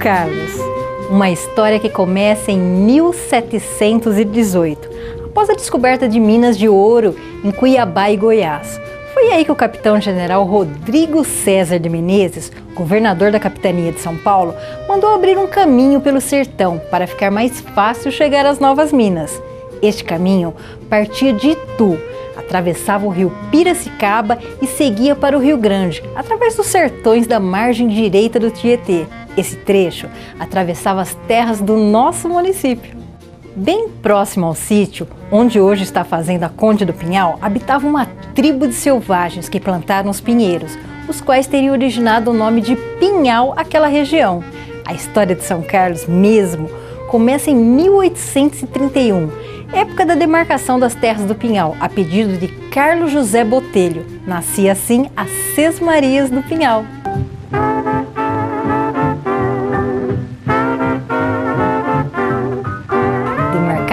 Carlos, uma história que começa em 1718, após a descoberta de minas de ouro em Cuiabá e Goiás. Foi aí que o capitão-general Rodrigo César de Menezes, governador da capitania de São Paulo, mandou abrir um caminho pelo sertão para ficar mais fácil chegar às novas minas. Este caminho partia de Itu, atravessava o rio Piracicaba e seguia para o Rio Grande, através dos sertões da margem direita do Tietê. Esse trecho atravessava as terras do nosso município. Bem próximo ao sítio, onde hoje está a fazenda Conde do Pinhal, habitava uma tribo de selvagens que plantaram os pinheiros, os quais teriam originado o nome de Pinhal àquela região. A história de São Carlos mesmo começa em 1831, época da demarcação das terras do Pinhal, a pedido de Carlos José Botelho. Nascia assim as Sesmarias do Pinhal.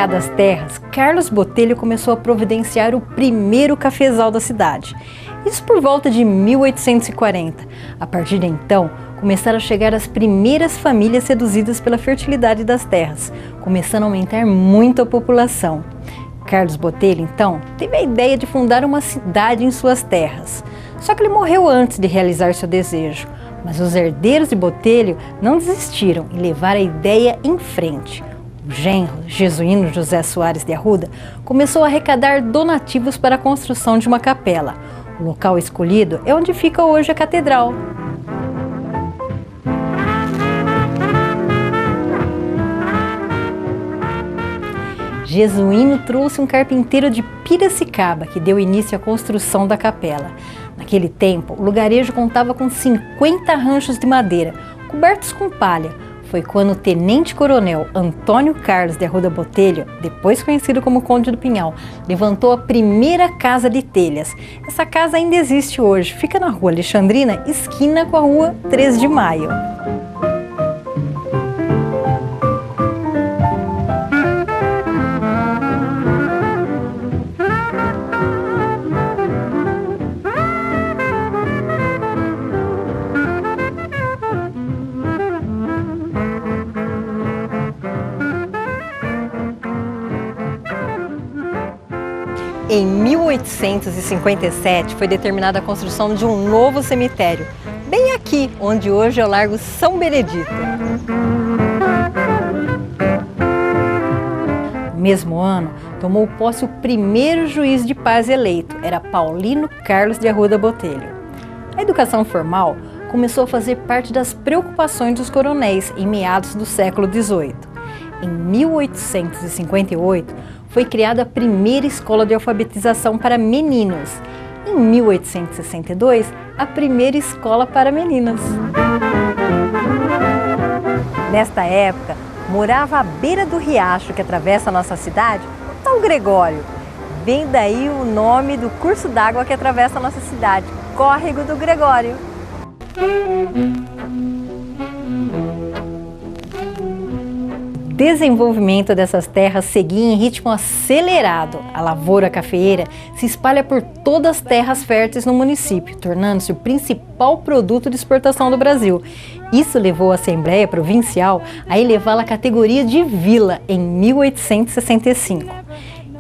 Das terras, Carlos Botelho começou a providenciar o primeiro cafezal da cidade. Isso por volta de 1840. A partir de então, começaram a chegar as primeiras famílias seduzidas pela fertilidade das terras, começando a aumentar muito a população. Carlos Botelho, então, teve a ideia de fundar uma cidade em suas terras. Só que ele morreu antes de realizar seu desejo. Mas os herdeiros de Botelho não desistiram e levaram a ideia em frente. O genro, jesuíno José Soares de Arruda, começou a arrecadar donativos para a construção de uma capela. O local escolhido é onde fica hoje a catedral. Jesuíno trouxe um carpinteiro de Piracicaba, que deu início à construção da capela. Naquele tempo, o lugarejo contava com 50 ranchos de madeira, cobertos com palha. Foi quando o tenente-coronel Antônio Carlos de Arruda Botelho, depois conhecido como Conde do Pinhal, levantou a primeira casa de telhas. Essa casa ainda existe hoje, fica na rua Alexandrina, esquina com a rua 3 de Maio. Em 1857 foi determinada a construção de um novo cemitério, bem aqui, onde hoje é o Largo São Benedito. No mesmo ano, tomou posse o primeiro juiz de paz eleito, era Paulino Carlos de Arruda Botelho. A educação formal começou a fazer parte das preocupações dos coronéis em meados do século XVIII. Em 1858, foi criada a primeira escola de alfabetização para meninos. Em 1862, a primeira escola para meninas. Nesta época, morava à beira do riacho que atravessa a nossa cidade, o tal Gregório. Vem daí o nome do curso d'água que atravessa a nossa cidade, Córrego do Gregório. Desenvolvimento dessas terras seguia em ritmo acelerado. A lavoura cafeeira se espalha por todas as terras férteis no município, tornando-se o principal produto de exportação do Brasil. Isso levou a Assembleia Provincial a elevá-la à categoria de vila em 1865.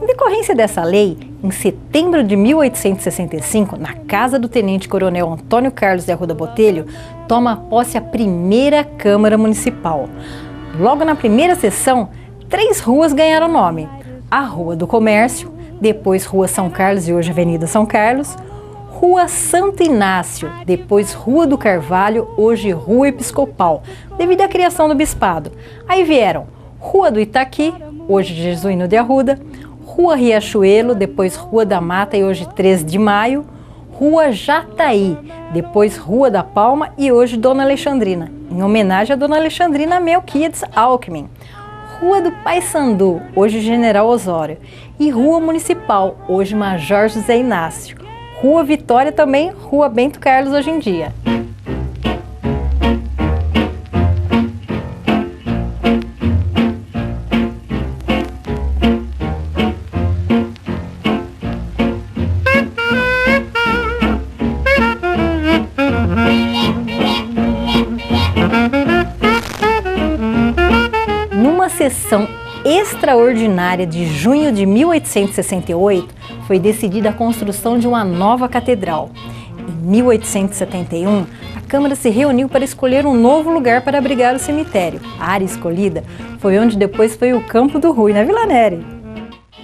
Em decorrência dessa lei, em setembro de 1865, na casa do tenente-coronel Antônio Carlos de Arruda Botelho, toma posse a primeira Câmara Municipal. Logo na primeira sessão, 3 ruas ganharam nome. A Rua do Comércio, depois Rua São Carlos e hoje Avenida São Carlos, Rua Santo Inácio, depois Rua do Carvalho, hoje Rua Episcopal, devido à criação do bispado. Aí vieram Rua do Itaqui, hoje Jesuíno de Arruda, Rua Riachuelo, depois Rua da Mata e hoje 3 de Maio, Rua Jataí, depois Rua da Palma e hoje Dona Alexandrina, em homenagem a Dona Alexandrina Melquiades Alckmin. Rua do Paissandu, hoje General Osório, e Rua Municipal, hoje Major José Inácio. Rua Vitória também, Rua Bento Carlos hoje em dia. extraordinária de junho de 1868, foi decidida a construção de uma nova catedral. Em 1871, a Câmara se reuniu para escolher um novo lugar para abrigar o cemitério. A área escolhida foi onde depois foi o Campo do Rui, na Vila Neri.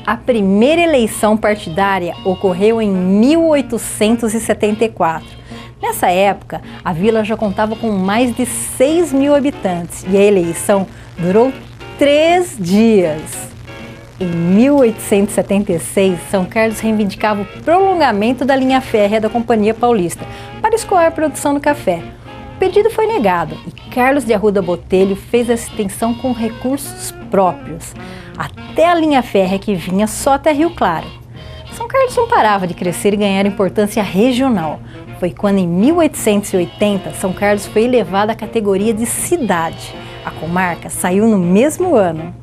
A primeira eleição partidária ocorreu em 1874. Nessa época, a vila já contava com mais de 6.000 habitantes e a eleição durou 3 dias. Em 1876, São Carlos reivindicava o prolongamento da linha férrea da Companhia Paulista para escoar a produção do café. O pedido foi negado e Carlos de Arruda Botelho fez a extensão com recursos próprios, até a linha férrea que vinha só até Rio Claro. São Carlos não parava de crescer e ganhar importância regional. Foi quando, em 1880, São Carlos foi elevada à categoria de cidade. A comarca saiu no mesmo ano.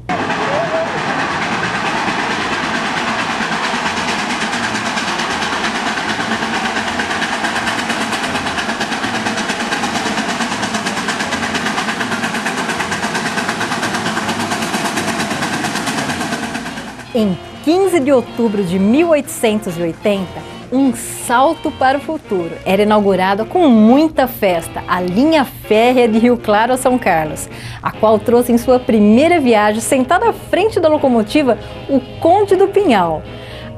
Em 15 de outubro de 1880, um salto para o futuro. Era inaugurada com muita festa a linha férrea de Rio Claro a São Carlos, a qual trouxe em sua primeira viagem, sentado à frente da locomotiva, o Conde do Pinhal.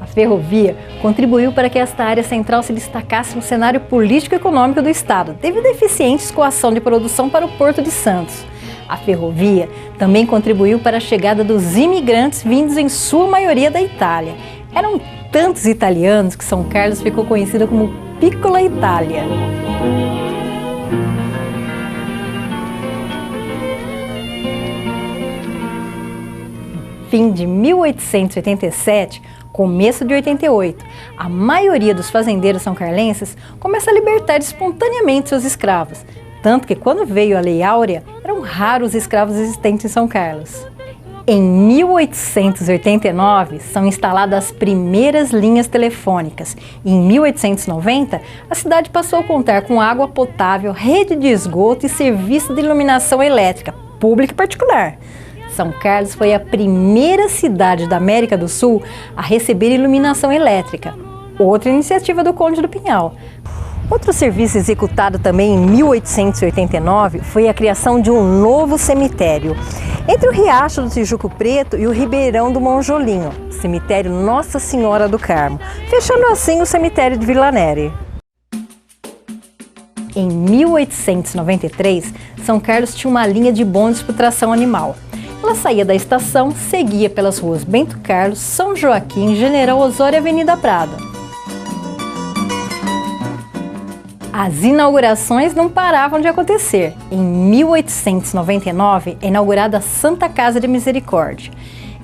A ferrovia contribuiu para que esta área central se destacasse no cenário político e econômico do estado, devido à eficiente escoação de produção para o Porto de Santos. A ferrovia também contribuiu para a chegada dos imigrantes vindos em sua maioria da Itália. Eram tantos italianos que São Carlos ficou conhecida como Piccola Itália. Fim de 1887, começo de 88, a maioria dos fazendeiros são-carlenses começa a libertar espontaneamente seus escravos. Tanto que, quando veio a Lei Áurea, eram raros os escravos existentes em São Carlos. Em 1889, são instaladas as primeiras linhas telefônicas. Em 1890, a cidade passou a contar com água potável, rede de esgoto e serviço de iluminação elétrica, pública e particular. São Carlos foi a primeira cidade da América do Sul a receber iluminação elétrica, outra iniciativa do Conde do Pinhal. Outro serviço executado também em 1889 foi a criação de um novo cemitério, entre o Riacho do Tijuco Preto e o Ribeirão do Monjolinho, cemitério Nossa Senhora do Carmo, fechando assim o cemitério de Vila Neri. Em 1893, São Carlos tinha uma linha de bondes por tração animal. Ela saía da estação, seguia pelas ruas Bento Carlos, São Joaquim, General Osório e Avenida Prada. As inaugurações não paravam de acontecer. Em 1899, é inaugurada a Santa Casa de Misericórdia.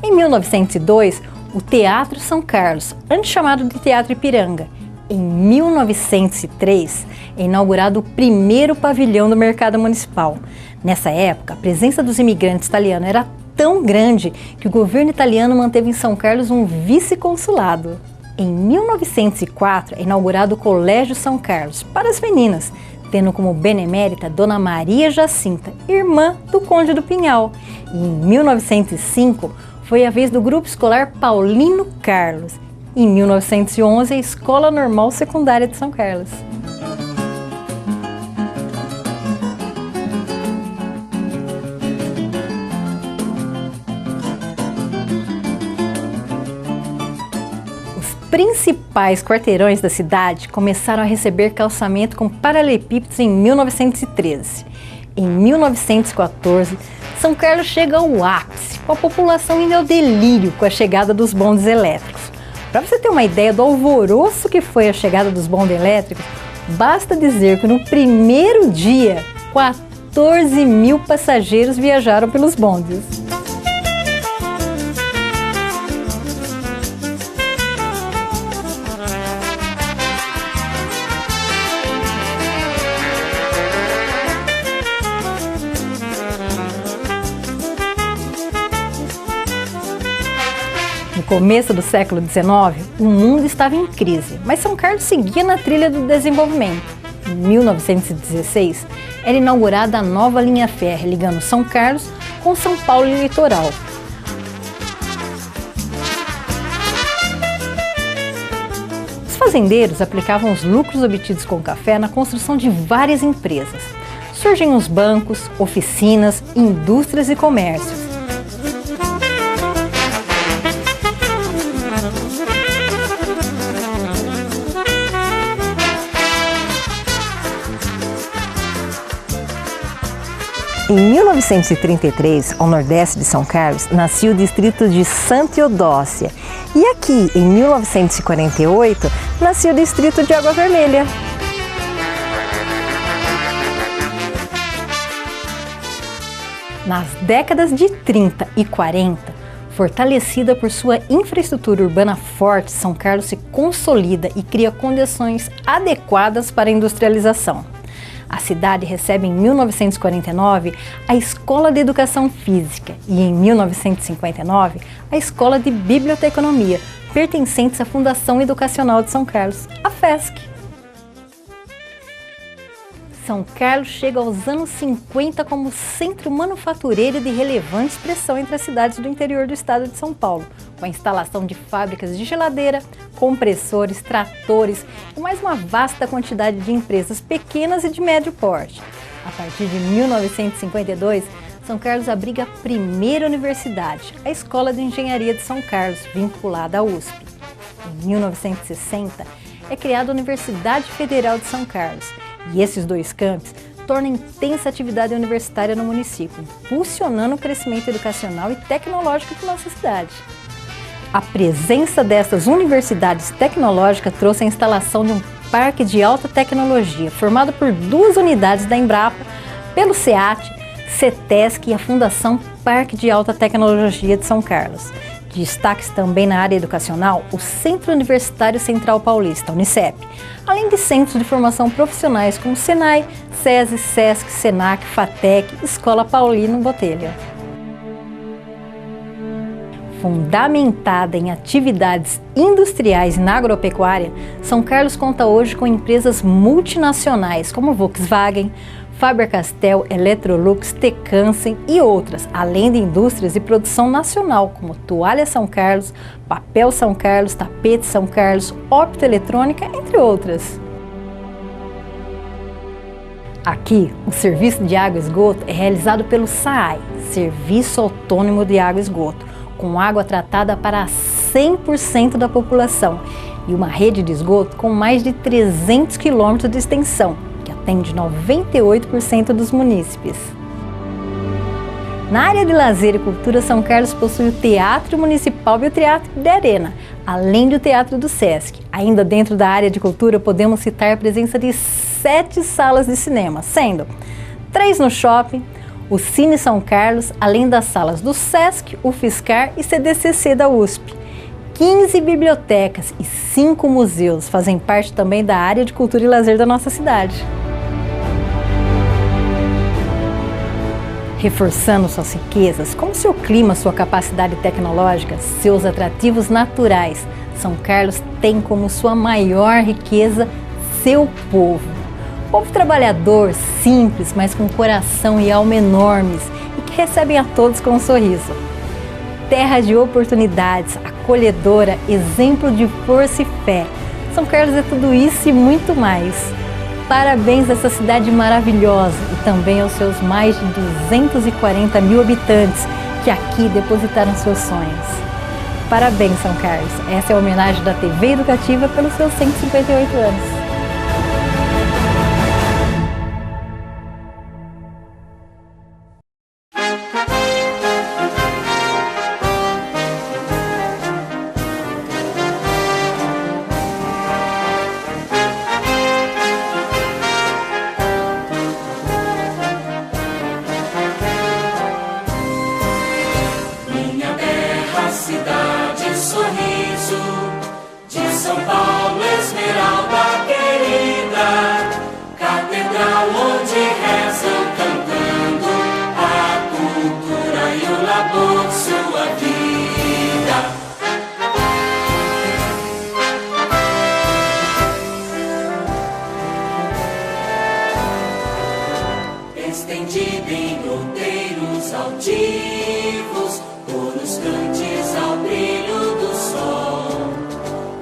Em 1902, o Teatro São Carlos, antes chamado de Teatro Ipiranga. Em 1903, é inaugurado o primeiro pavilhão do Mercado Municipal. Nessa época, a presença dos imigrantes italianos era tão grande que o governo italiano manteve em São Carlos um vice-consulado. Em 1904, é inaugurado o Colégio São Carlos para as meninas, tendo como benemérita Dona Maria Jacinta, irmã do Conde do Pinhal. E em 1905, foi a vez do Grupo Escolar Paulino Carlos. Em 1911, a Escola Normal Secundária de São Carlos. Os principais quarteirões da cidade começaram a receber calçamento com paralelepípedos em 1913. Em 1914, São Carlos chega ao ápice, com a população indo ao delírio com a chegada dos bondes elétricos. Para você ter uma ideia do alvoroço que foi a chegada dos bondes elétricos, basta dizer que no primeiro dia, 14.000 passageiros viajaram pelos bondes. No começo do século XIX, o mundo estava em crise, mas São Carlos seguia na trilha do desenvolvimento. Em 1916, era inaugurada a nova linha férrea ligando São Carlos com São Paulo e o litoral. fazendeiros aplicavam os lucros obtidos com o café na construção de várias empresas. Surgem os bancos, oficinas, indústrias e comércios. Em 1933, ao nordeste de São Carlos, nascia o distrito de Santa Eudócia. E aqui, em 1948, nascia o distrito de Água Vermelha. Nas décadas de 30 e 40, fortalecida por sua infraestrutura urbana forte, São Carlos se consolida e cria condições adequadas para a industrialização. A cidade recebe em 1949 a Escola de Educação Física e em 1959 a Escola de Biblioteconomia, pertencentes à Fundação Educacional de São Carlos, a FESC. São Carlos chega aos anos 50 como centro manufatureiro de relevante expressão entre as cidades do interior do estado de São Paulo, com a instalação de fábricas de geladeira, compressores, tratores e mais uma vasta quantidade de empresas pequenas e de médio porte. A partir de 1952, São Carlos abriga a primeira universidade, a Escola de Engenharia de São Carlos, vinculada à USP. Em 1960, é criada a Universidade Federal de São Carlos, e esses dois campos tornam intensa atividade universitária no município, impulsionando o crescimento educacional e tecnológico de nossa cidade. A presença dessas universidades tecnológicas trouxe a instalação de um parque de alta tecnologia, formado por 2 unidades da Embrapa, pelo SEAT, CETESC e a Fundação Parque de Alta Tecnologia de São Carlos. Destaques também na área educacional, o Centro Universitário Central Paulista, Unicep, além de centros de formação profissionais como Senai, SESI, SESC, SENAC, FATEC, Escola Paulino Botelho. Fundamentada em atividades industriais na agropecuária, São Carlos conta hoje com empresas multinacionais como Volkswagen, Faber-Castell, Electrolux, Tecansen e outras, além de indústrias de produção nacional como Toalha São Carlos, Papel São Carlos, Tapete São Carlos, Optoeletrônica, entre outras. Aqui, o serviço de água e esgoto é realizado pelo SAAI, Serviço Autônomo de Água e Esgoto, com água tratada para 100% da população e uma rede de esgoto com mais de 300 quilômetros de extensão, que atende 98% dos munícipes. Na área de lazer e cultura, São Carlos possui o Teatro Municipal e o Teatro de Arena, além do Teatro do Sesc. Ainda dentro da área de cultura, podemos citar a presença de 7 salas de cinema, sendo 3 no shopping, o Cine São Carlos, além das salas do Sesc, UFSCar e CDCC da USP. 15 bibliotecas e 5 museus fazem parte também da área de cultura e lazer da nossa cidade. Reforçando suas riquezas, como seu clima, sua capacidade tecnológica, seus atrativos naturais, São Carlos tem como sua maior riqueza seu povo. Povo trabalhador, simples, mas com coração e alma enormes e que recebem a todos com um sorriso. Terra de oportunidades, acolhedora, exemplo de força e fé. São Carlos é tudo isso e muito mais. Parabéns a essa cidade maravilhosa e também aos seus mais de 240 mil habitantes que aqui depositaram seus sonhos. Parabéns, São Carlos. Essa é a homenagem da TV Educativa pelos seus 158 anos. Cidade, sorriso de São Paulo, esmeralda querida, catedral onde rezam cantando a cultura e o labor, sua vida. Estendida em outeiros altivos, touros cantes ao brilho do sol,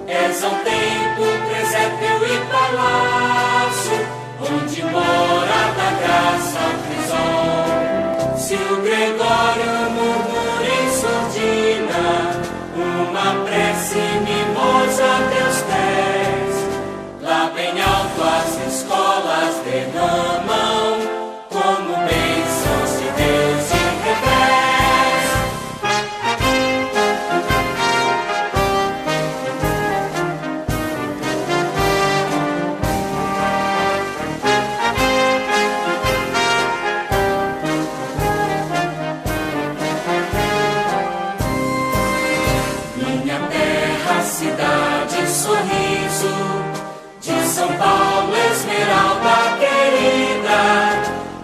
és ao tempo presente. templo e palácio, onde mora da graça a prisão. Se o Gregório murmura em surdina uma prece mimosa a teus pés, lá bem alto as escolas derramam como bênçãos de Deus e revés. Minha terra, cidade, sorriso, de São Paulo, esmeralda querida,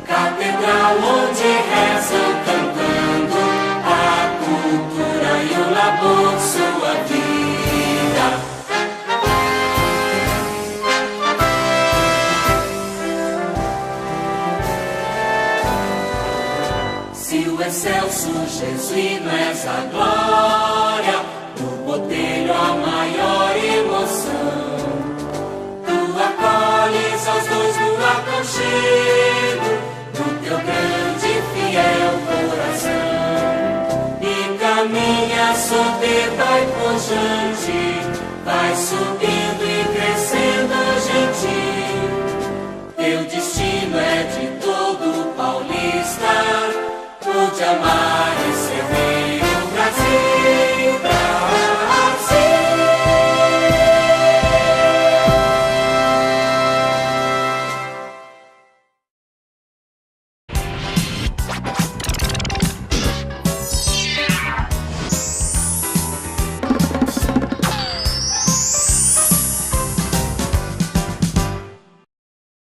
catedral onde rezam cantando a cultura e o labor, sua vida. Se o excelso jesuíno és a glória, do botelho a maior emoção, tu acolhes aos dois no aconchego do teu grande e fiel coração, e caminha soberba e pujante, vai subindo e crescendo gentil. Teu destino é de todo paulista, por te amar